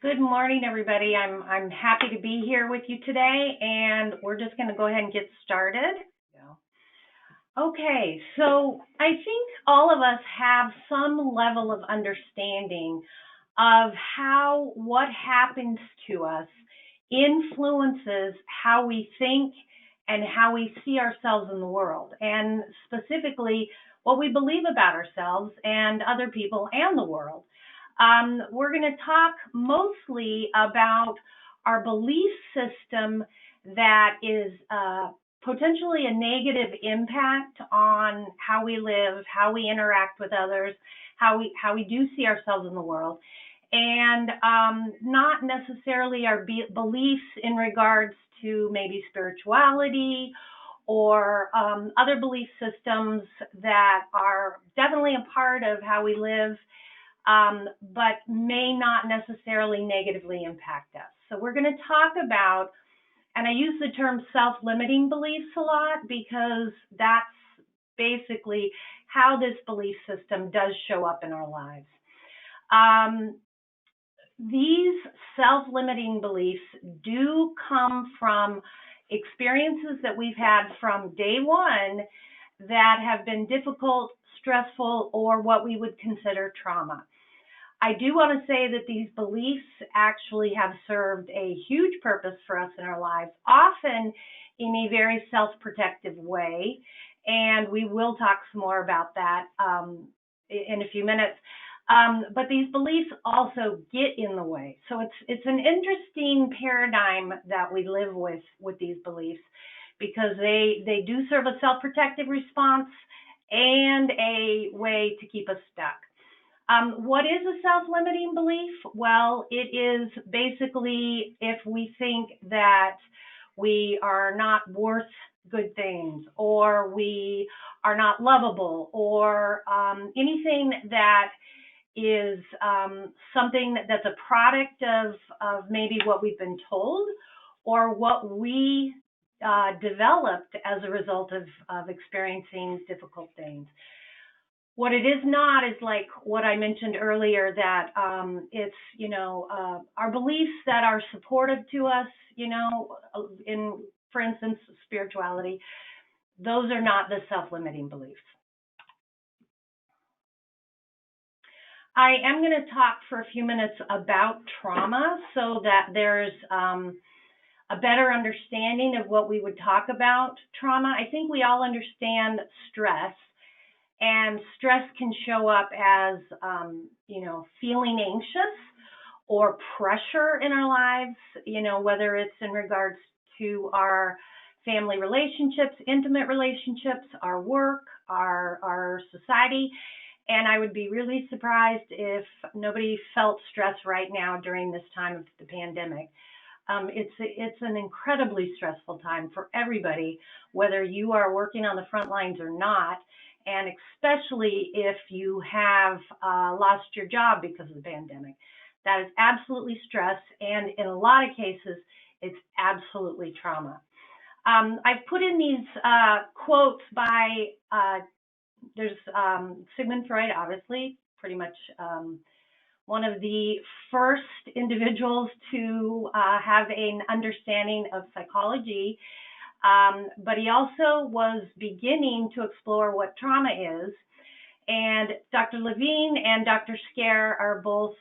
Good morning, everybody. I'm happy to be here with you today, and we're just going to go ahead and get started. Okay, so I think all of us have some level of understanding of how what happens to us influences how we think and how we see ourselves in the world, and specifically what we believe about ourselves and other people and the world. We're going to talk mostly about our belief system that is potentially a negative impact on how we live, how we interact with others, how we do see ourselves in the world, and not necessarily our beliefs in regards to maybe spirituality or other belief systems that are definitely a part of how we live, but may not necessarily negatively impact us. So we're going to talk about, and I use the term self-limiting beliefs a lot because that's basically how this belief system does show up in our lives. These self-limiting beliefs do come from experiences that we've had from day one that have been difficult, stressful, or what we would consider trauma. I do want to say that these beliefs actually have served a huge purpose for us in our lives, often in a very self-protective way, and we will talk some more about that in a few minutes. But these beliefs also get in the way. So it's an interesting paradigm that we live with these beliefs, because they do serve a self-protective response and a way to keep us stuck. What is a self-limiting belief? Well, it is basically if we think that we are not worth good things, or we are not lovable, or anything that is something that's a product of maybe what we've been told or what we developed as a result of experiencing difficult things. What it is not is like what I mentioned earlier, that it's, our beliefs that are supportive to us, in, for instance, spirituality. Those are not the self-limiting beliefs. I am going to talk for a few minutes about trauma so that there's a better understanding of what we would talk about trauma. I think we all understand stress. And stress can show up as, feeling anxious or pressure in our lives, whether it's in regards to our family relationships, intimate relationships, our work, our society. And I would be really surprised if nobody felt stress right now during this time of the pandemic. It's an incredibly stressful time for everybody, whether you are working on the front lines or not. And especially if you have lost your job because of the pandemic. That is absolutely stress, and in a lot of cases, it's absolutely trauma. I've put in these quotes by, there's Sigmund Freud, obviously, pretty much one of the first individuals to have an understanding of psychology. But he also was beginning to explore what trauma is. And Dr. Levine and Dr. Scare are both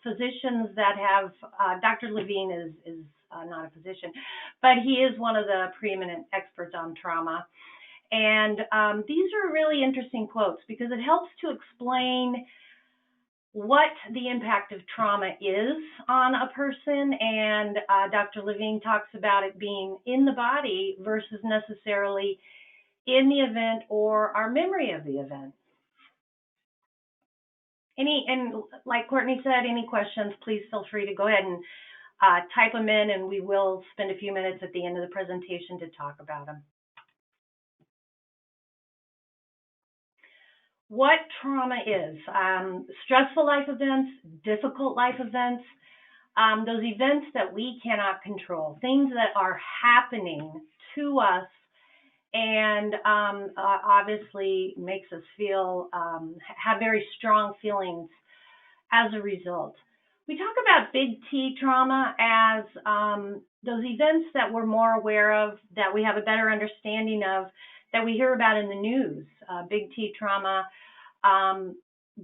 physicians that have, Dr. Levine is not a physician, but he is one of the preeminent experts on trauma. And these are really interesting quotes because it helps to explain what the impact of trauma is on a person, and Dr. Levine talks about it being in the body versus necessarily in the event or our memory of the event. And like Courtney said, any questions, please feel free to go ahead and type them in, and we will spend a few minutes at the end of the presentation to talk about them. What trauma is. Stressful life events, difficult life events, those events that we cannot control, things that are happening to us and obviously makes us feel, have very strong feelings as a result. We talk about big T trauma as those events that we're more aware of, that we have a better understanding of, that we hear about in the news. Big T trauma,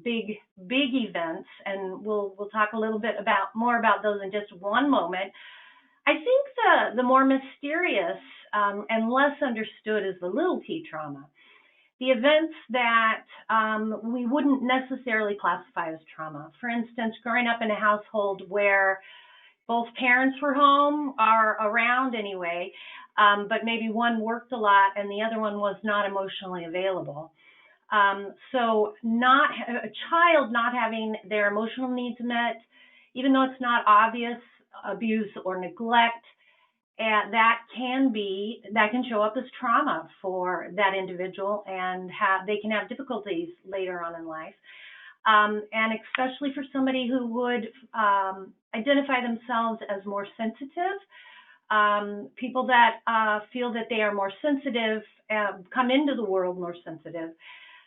big events, and we'll talk a little bit more about those in just one moment. I think the more mysterious and less understood is the little T trauma. The events that we wouldn't necessarily classify as trauma. For instance, growing up in a household where both parents were home or around anyway, but maybe one worked a lot and the other one was not emotionally available. So a child not having their emotional needs met, even though it's not obvious, abuse or neglect, and that can show up as trauma for that individual, and they can have difficulties later on in life. And especially for somebody who would identify themselves as more sensitive, people that feel that they are more sensitive, come into the world more sensitive,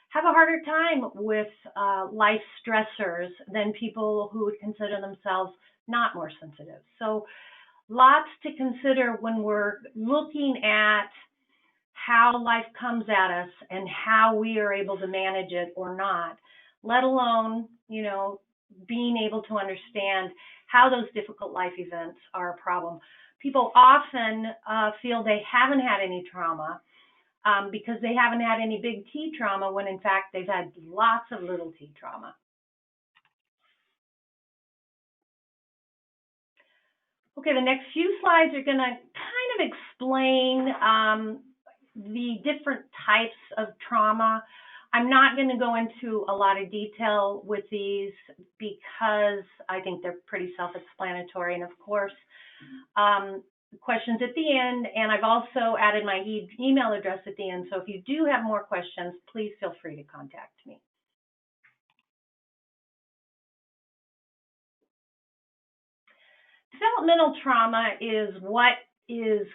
have a harder time with life stressors than people who would consider themselves not more sensitive. So lots to consider when we're looking at how life comes at us and how we are able to manage it or not, let alone, being able to understand how those difficult life events are a problem. People often feel they haven't had any trauma because they haven't had any big T trauma, when in fact they've had lots of little T trauma. Okay, the next few slides are going to kind of explain the different types of trauma. I'm not going to go into a lot of detail with these because I think they're pretty self-explanatory. And of course, questions at the end, and I've also added my email address at the end. So if you do have more questions, please feel free to contact me. Developmental trauma is what is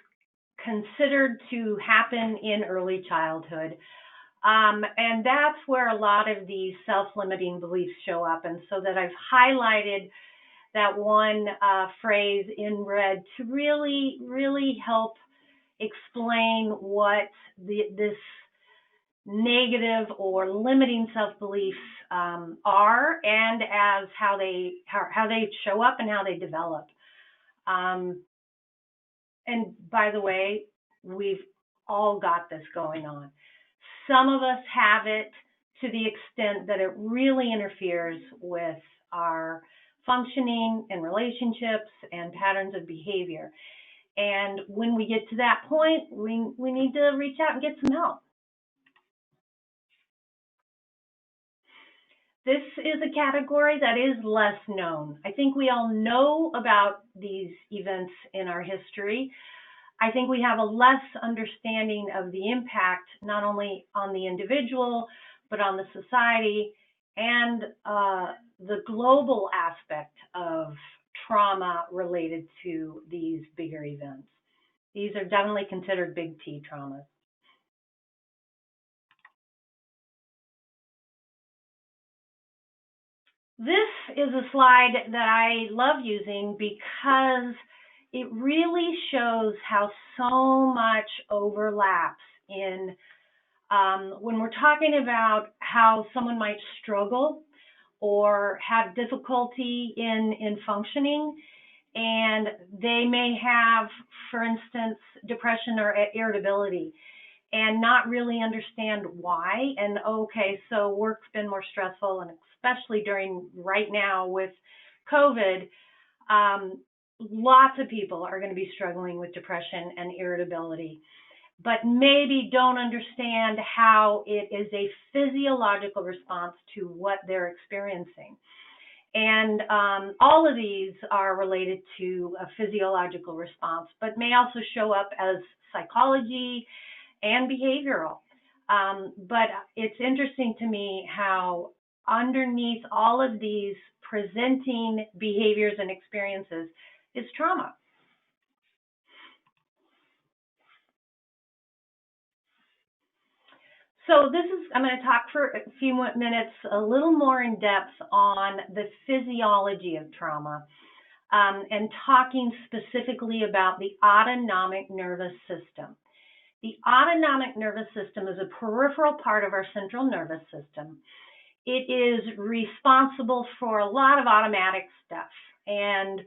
considered to happen in early childhood. And that's where a lot of these self-limiting beliefs show up. And so that I've highlighted that one phrase in red to really, really help explain what this negative or limiting self-beliefs are, and as how they show up and how they develop. And by the way, we've all got this going on. Some of us have it to the extent that it really interferes with our functioning and relationships and patterns of behavior. And when we get to that point, we need to reach out and get some help. This is a category that is less known. I think we all know about these events in our history. I think we have a less understanding of the impact, not only on the individual, but on the society and the global aspect of trauma related to these bigger events. These are definitely considered big T traumas. This is a slide that I love using because it really shows how so much overlaps in when we're talking about how someone might struggle or have difficulty in functioning, and they may have, for instance, depression or irritability, and not really understand why. And okay, so work's been more stressful, and especially during right now with COVID, lots of people are going to be struggling with depression and irritability, but maybe don't understand how it is a physiological response to what they're experiencing. And all of these are related to a physiological response, but may also show up as psychology and behavioral. But it's interesting to me how underneath all of these presenting behaviors and experiences is trauma. So I'm going to talk for a few minutes, a little more in depth on the physiology of trauma, and talking specifically about the autonomic nervous system. The autonomic nervous system is a peripheral part of our central nervous system. It is responsible for a lot of automatic stuff, and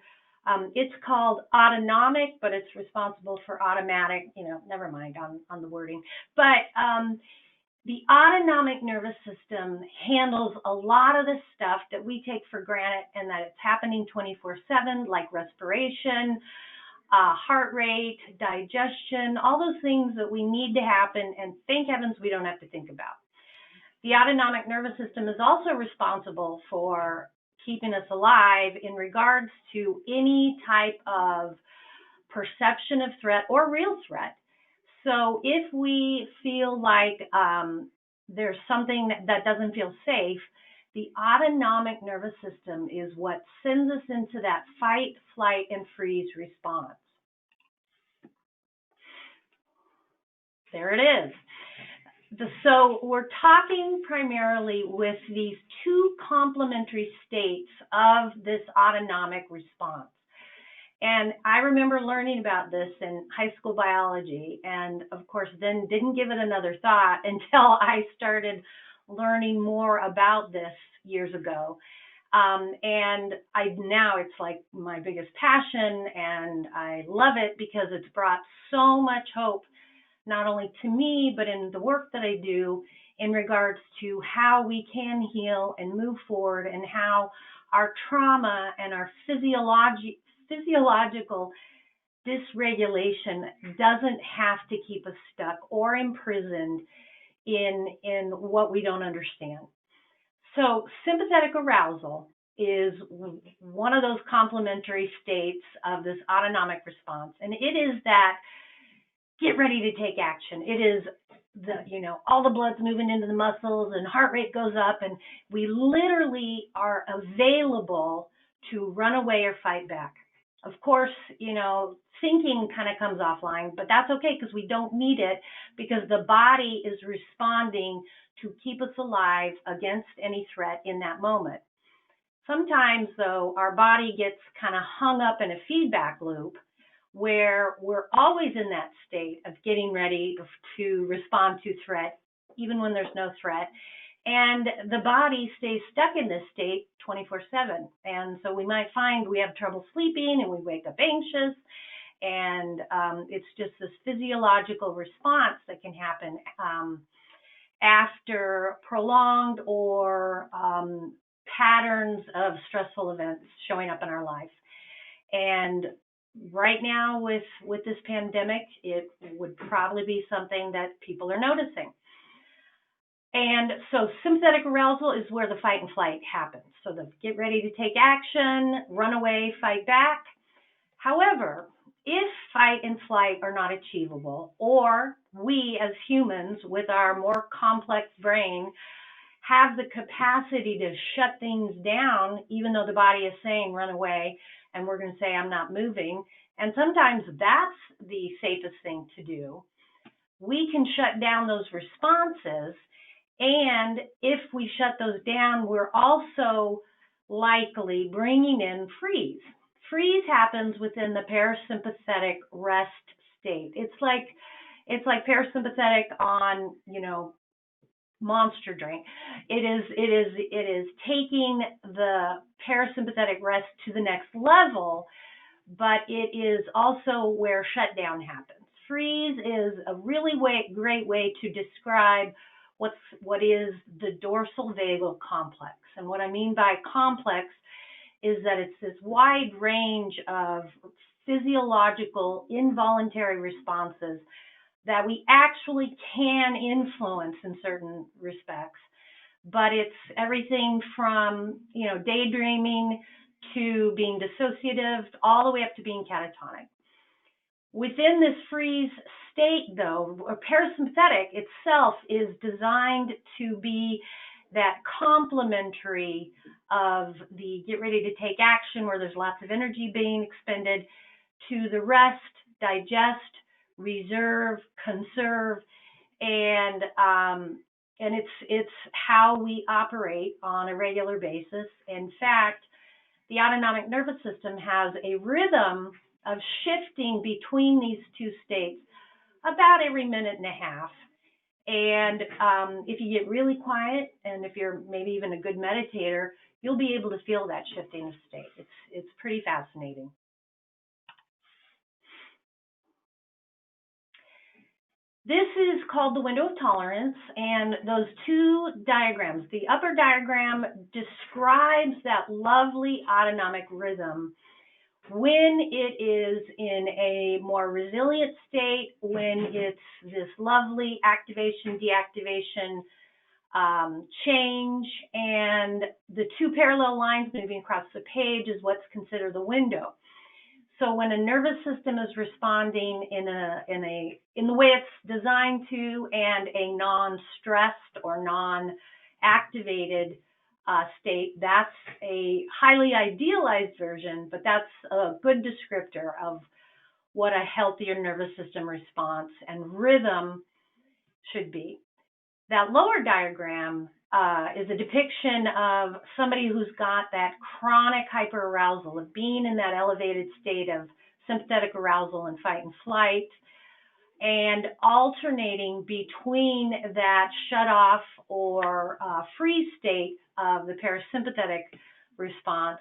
it's called autonomic, but it's responsible for automatic, never mind on the wording. But the autonomic nervous system handles a lot of the stuff that we take for granted and that it's happening 24/7, like respiration, heart rate, digestion, all those things that we need to happen, and thank heavens we don't have to think about. The autonomic nervous system is also responsible for keeping us alive in regards to any type of perception of threat or real threat. So if we feel like there's something that doesn't feel safe, the autonomic nervous system is what sends us into that fight, flight, and freeze response. There it is. So we're talking primarily with these two complementary states of this autonomic response. And I remember learning about this in high school biology, and of course then didn't give it another thought until I started learning more about this years ago. And now it's like my biggest passion, and I love it because it's brought so much hope, not only to me, but in the work that I do in regards to how we can heal and move forward, and how our trauma and our physiological dysregulation doesn't have to keep us stuck or imprisoned in what we don't understand. So sympathetic arousal is one of those complementary states of this autonomic response, and it is that get ready to take action. It is all the blood's moving into the muscles and heart rate goes up, and we literally are available to run away or fight back. Of course, thinking kind of comes offline, but that's okay because we don't need it, because the body is responding to keep us alive against any threat in that moment. Sometimes, though, our body gets kind of hung up in a feedback loop where we're always in that state of getting ready to respond to threat, even when there's no threat. And the body stays stuck in this state 24/7. And so we might find we have trouble sleeping and we wake up anxious. And it's just this physiological response that can happen after prolonged or patterns of stressful events showing up in our life. And right now with this pandemic, it would probably be something that people are noticing. And so sympathetic arousal is where the fight and flight happens. So the get ready to take action, run away, fight back. However, if fight and flight are not achievable, or we as humans with our more complex brain have the capacity to shut things down, even though the body is saying run away, and we're going to say I'm not moving, and sometimes that's the safest thing to do, we can shut down those responses. And if we shut those down, we're also likely bringing in freeze. Freeze happens within the parasympathetic rest state. It's like parasympathetic on, Monster drink. It is taking the parasympathetic rest to the next level, but it is also where shutdown happens. Freeze is a really great way to describe what is the dorsal vagal complex. And what I mean by complex is that it's this wide range of physiological involuntary responses that we actually can influence in certain respects. But it's everything from, daydreaming to being dissociative, all the way up to being catatonic. Within this freeze state, though, parasympathetic itself is designed to be that complementary of the get ready to take action, where there's lots of energy being expended, to the rest, digest, reserve, conserve, And it's how we operate on a regular basis. In fact, the autonomic nervous system has a rhythm of shifting between these two states about every minute and a half. And if you get really quiet, and if you're maybe even a good meditator, you'll be able to feel that shifting of state. It's pretty fascinating. This is called the window of tolerance, and those two diagrams, the upper diagram describes that lovely autonomic rhythm when it is in a more resilient state, when it's this lovely activation, deactivation, change, and the two parallel lines moving across the page is what's considered the window. So when a nervous system is responding in the way it's designed to, and a non-stressed or non-activated state, that's a highly idealized version, but that's a good descriptor of what a healthier nervous system response and rhythm should be. That lower diagram is a depiction of somebody who's got that chronic hyperarousal, of being in that elevated state of sympathetic arousal and fight and flight, and alternating between that shut-off or freeze state of the parasympathetic response.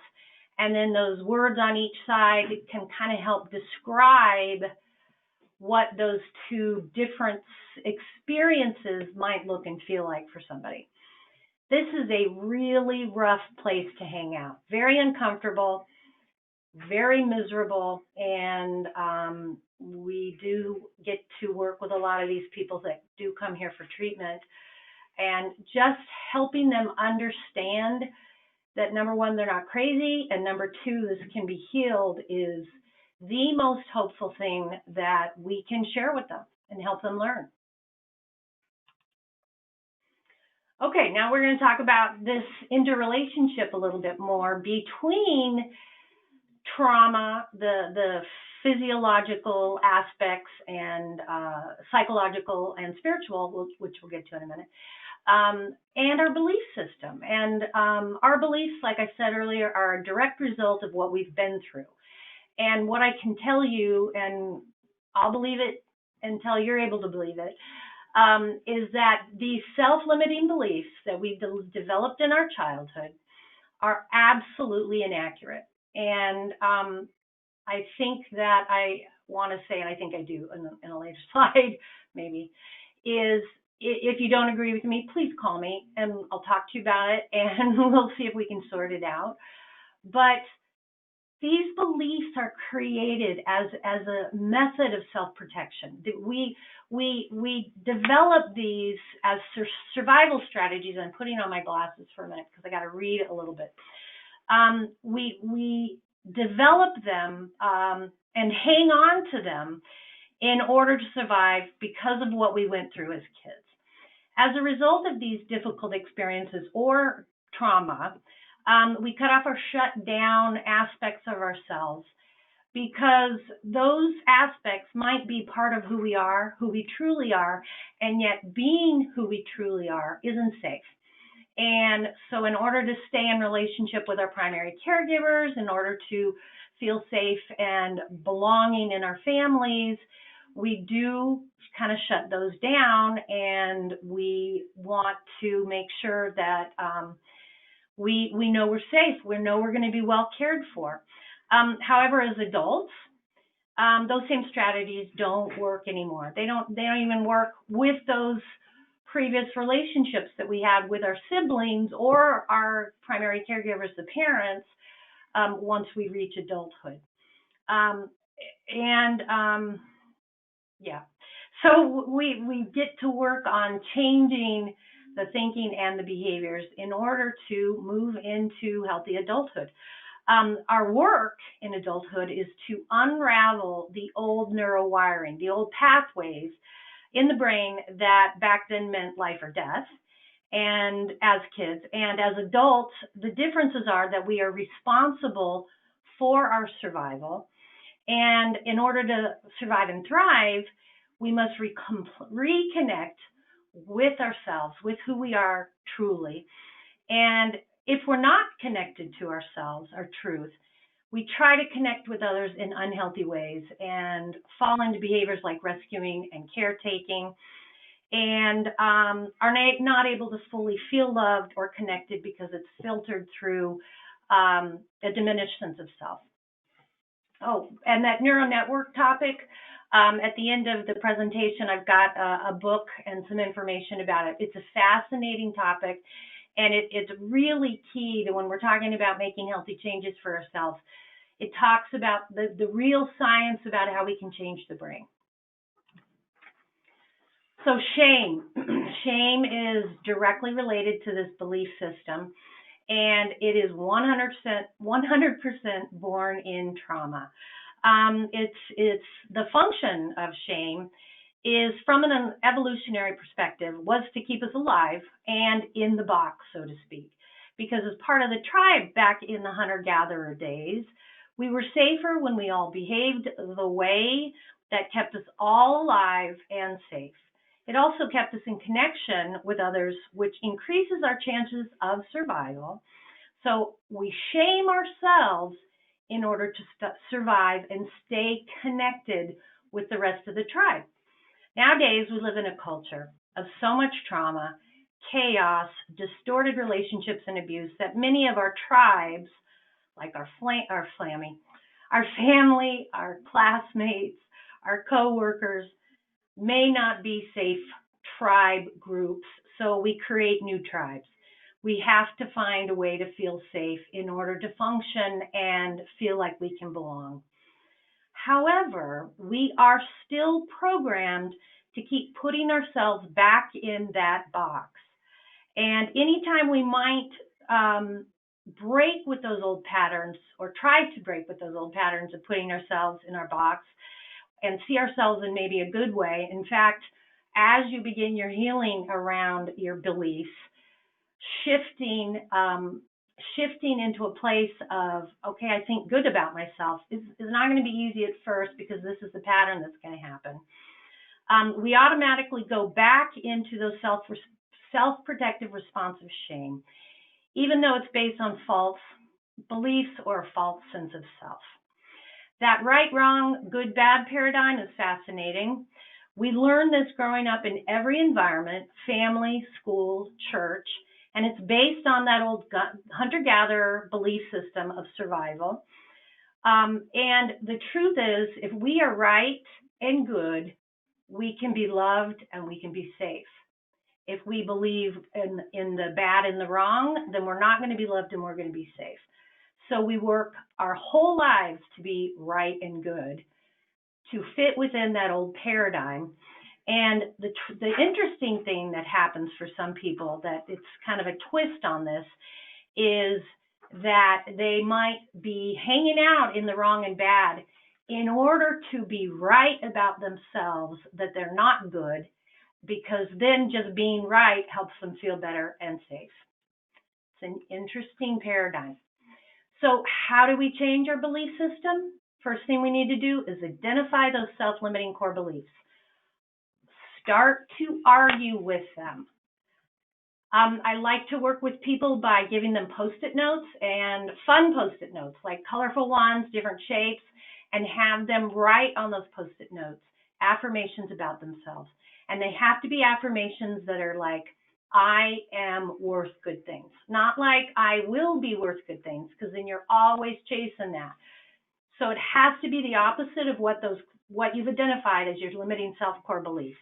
And then those words on each side can kind of help describe what those two different experiences might look and feel like for somebody. This is a really rough place to hang out. Very uncomfortable, very miserable, and we do get to work with a lot of these people that do come here for treatment, and just helping them understand that, number one, they're not crazy, and number two, this can be healed is the most hopeful thing that we can share with them and help them learn. Okay, now we're going to talk about this interrelationship a little bit more between trauma, the physiological aspects, and psychological and spiritual, which we'll get to in a minute, and our belief system. And our beliefs, like I said earlier, are a direct result of what we've been through. And what I can tell you, and I'll believe it until you're able to believe it, is that these self-limiting beliefs that we've developed in our childhood are absolutely inaccurate. And I think that I want to say, and I think I do in a later slide maybe, is if you don't agree with me, please call me and I'll talk to you about it, and we'll see if we can sort it out. But these beliefs are created as a method of self-protection. We develop these as survival strategies. I'm putting on my glasses for a minute because I got to read a little bit. We develop them and hang on to them in order to survive because of what we went through as kids. As a result of these difficult experiences or trauma, we cut off or shut down aspects of ourselves because those aspects might be part of who we are, who we truly are, and yet being who we truly are isn't safe. And so in order to stay in relationship with our primary caregivers, in order to feel safe and belonging in our families, we do kind of shut those down, and we want to make sure that we know we're safe. We know we're going to be well cared for. However, as adults, those same strategies don't work anymore. They don't even work with those previous relationships that we had with our siblings or our primary caregivers, the parents, once we reach adulthood. So we get to work on changing the thinking and the behaviors in order to move into healthy adulthood. Our work in adulthood is to unravel the old neurowiring, the old pathways in the brain that back then meant life or death, and as kids. And as adults, the differences are that we are responsible for our survival. And in order to survive and thrive, we must reconnect with ourselves, with who we are truly. And if we're not connected to ourselves, our truth, we try to connect with others in unhealthy ways and fall into behaviors like rescuing and caretaking, and are not able to fully feel loved or connected because it's filtered through a diminished sense of self. Oh, and that neural network topic, at the end of the presentation, I've got a book and some information about it. It's a fascinating topic, and it's really key to when we're talking about making healthy changes for ourselves. It talks about the real science about how we can change the brain. So shame. Shame is directly related to this belief system, and it is 100% born in trauma. It's the function of shame is, from an evolutionary perspective, was to keep us alive and in the box, so to speak. Because as part of the tribe back in the hunter-gatherer days, we were safer when we all behaved the way that kept us all alive and safe. It also kept us in connection with others, which increases our chances of survival. So we shame ourselves in order to survive and stay connected with the rest of the tribe. Nowadays, we live in a culture of so much trauma, chaos, distorted relationships, and abuse that many of our tribes, like our family, our classmates, our co-workers, may not be safe tribe groups, so we create new tribes. We have to find a way to feel safe in order to function and feel like we can belong. However, we are still programmed to keep putting ourselves back in that box. And anytime we might break with those old patterns, or try to break with those old patterns of putting ourselves in our box and see ourselves in maybe a good way. In fact, as you begin your healing around your beliefs, shifting into a place of, okay, I think good about myself is not going to be easy at first, because this is the pattern that's going to happen. We automatically go back into those self-protective response of shame, even though it's based on false beliefs or a false sense of self. That right, wrong, good, bad paradigm is fascinating. We learn this growing up in every environment, family, school, church, and it's based on that old hunter-gatherer belief system of survival. And the truth is, if we are right and good, we can be loved and we can be safe. If we believe in the bad and the wrong, then we're not going to be loved and we're going to be safe. So we work our whole lives to be right and good, to fit within that old paradigm. And the interesting thing that happens for some people, that it's kind of a twist on this, is that they might be hanging out in the wrong and bad in order to be right about themselves, that they're not good, because then just being right helps them feel better and safe. It's an interesting paradigm. So how do we change our belief system? First thing we need to do is identify those self-limiting core beliefs. Start to argue with them. I like to work with people by giving them Post-it notes, and fun Post-it notes, like colorful ones, different shapes, and have them write on those Post-it notes affirmations about themselves. And they have to be affirmations that are like, I am worth good things. Not like I will be worth good things, because then you're always chasing that. So it has to be the opposite of what you've identified as your limiting self-core beliefs.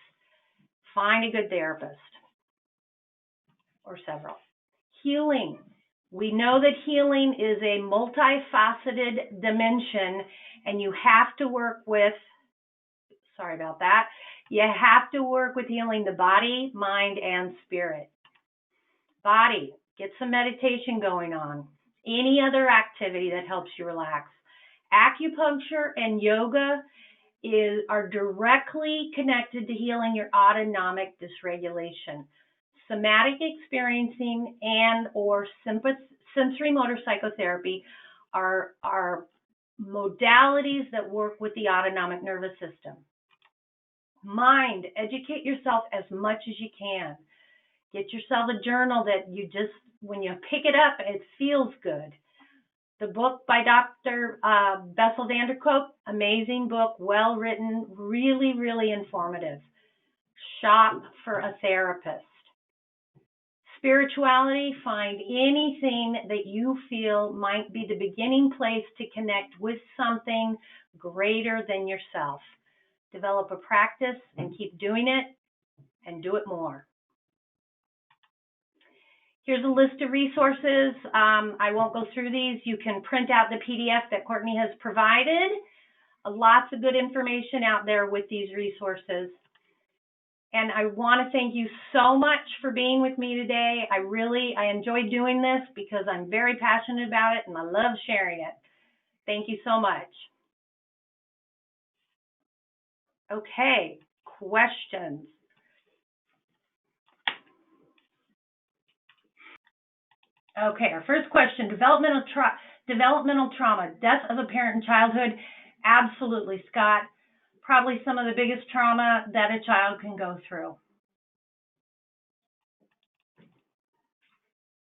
Find a good therapist, or several. Healing. We know that healing is a multifaceted dimension, and you have to work with, you have to work with healing the body, mind, and spirit. Body, get some meditation going on. Any other activity that helps you relax. Acupuncture and yoga are directly connected to healing your autonomic dysregulation. Somatic experiencing and or sensory motor psychotherapy are modalities that work with the autonomic nervous system. Mind, educate yourself as much as you can. Get yourself a journal that you just, when you pick it up, it feels good. The book by Dr. Bessel van der Kolk, amazing book, well written, really, really informative. Shop for a therapist. Spirituality, find anything that you feel might be the beginning place to connect with something greater than yourself. Develop a practice and keep doing it and do it more. Here's a list of resources. I won't go through these. You can print out the PDF that Courtney has provided. Lots of good information out there with these resources. And I want to thank you so much for being with me today. I enjoy doing this because I'm very passionate about it and I love sharing it. Thank you so much. Okay, questions. Okay, our first question, developmental trauma, death of a parent in childhood. Absolutely, Scott. Probably some of the biggest trauma that a child can go through.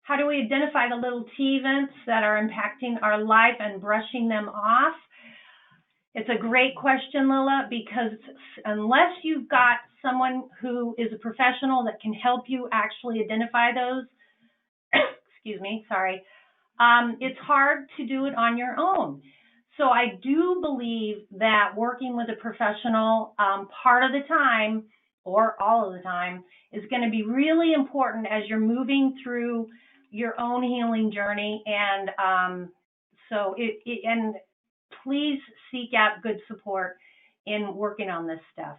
How do we identify the little T events that are impacting our life and brushing them off? It's a great question, Lila, because unless you've got someone who is a professional that can help you actually identify those, excuse me, sorry, it's hard to do it on your own. So I do believe that working with a professional part of the time or all of the time is going to be really important as you're moving through your own healing journey. And and please seek out good support in working on this stuff.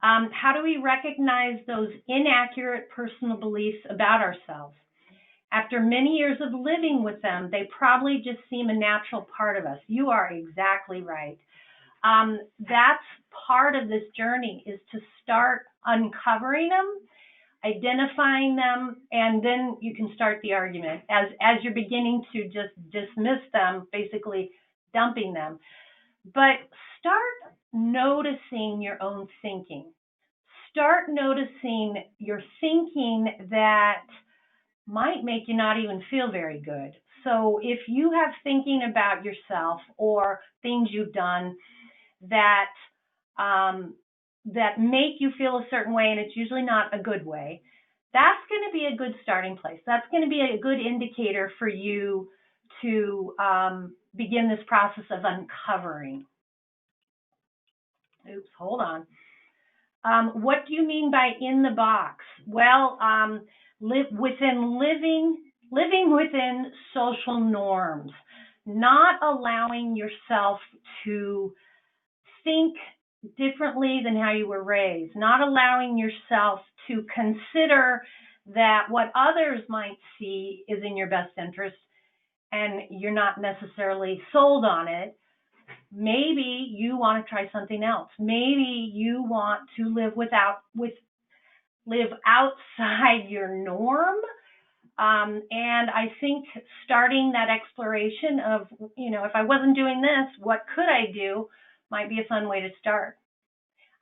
How do we recognize those inaccurate personal beliefs about ourselves? After many years of living with them, they probably just seem a natural part of us. You are exactly right. That's part of this journey, is to start uncovering them, identifying them, and then you can start the argument. As you're beginning to just dismiss them, basically dumping them. But start noticing your own thinking. Start noticing your thinking that might make you not even feel very good. So if you have thinking about yourself or things you've done that that make you feel a certain way, and it's usually not a good way, that's going to be a good starting place. That's going to be a good indicator for you to begin this process of uncovering. Oops, hold on. What do you mean by in the box? Well, living within social norms, not allowing yourself to think differently than how you were raised, not allowing yourself to consider that what others might see is in your best interest and you're not necessarily sold on it. Maybe you want to try something else. Maybe you want to live outside your norm. And I think starting that exploration of, if I wasn't doing this, what could I do, might be a fun way to start.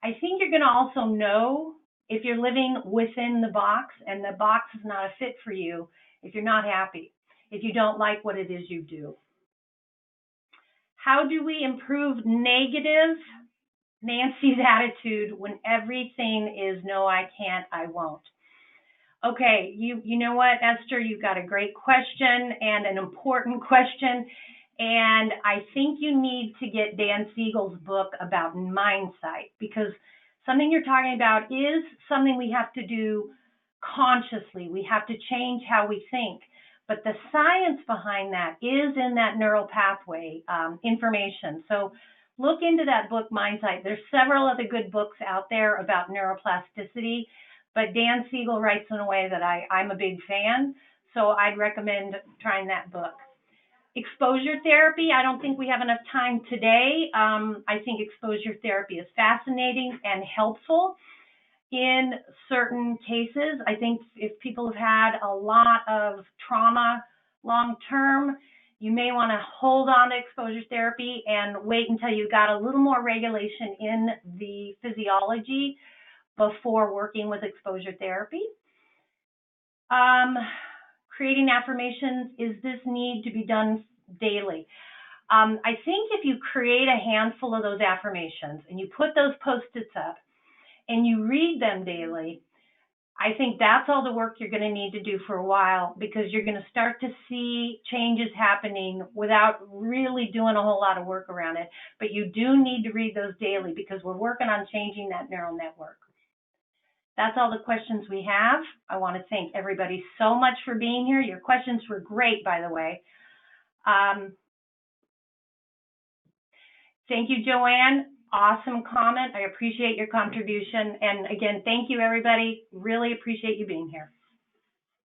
I think you're going to also know if you're living within the box and the box is not a fit for you, if you're not happy, if you don't like what it is you do. How do we improve negative Nancy's attitude when everything is no, I can't, I won't? Okay, you know what, Esther, you've got a great question and an important question. And I think you need to get Dan Siegel's book about mindset, because something you're talking about is something we have to do consciously. We have to change how we think. But the science behind that is in that neural pathway information. So look into that book, Mindsight. There's several other good books out there about neuroplasticity, but Dan Siegel writes in a way that I'm a big fan. So I'd recommend trying that book. Exposure therapy, I don't think we have enough time today. I think exposure therapy is fascinating and helpful in certain cases. I think if people have had a lot of trauma long-term, you may want to hold on to exposure therapy and wait until you got a little more regulation in the physiology before working with exposure therapy. Creating affirmations, is this need to be done daily? I think if you create a handful of those affirmations and you put those Post-its up and you read them daily, I think that's all the work you're going to need to do for a while, because you're going to start to see changes happening without really doing a whole lot of work around it. But you do need to read those daily, because we're working on changing that neural network. That's all the questions we have. I want to thank everybody so much for being here. Your questions were great, by the way. Thank you, Joanne. Awesome comment. I appreciate your contribution. And again, thank you, everybody. Really appreciate you being here.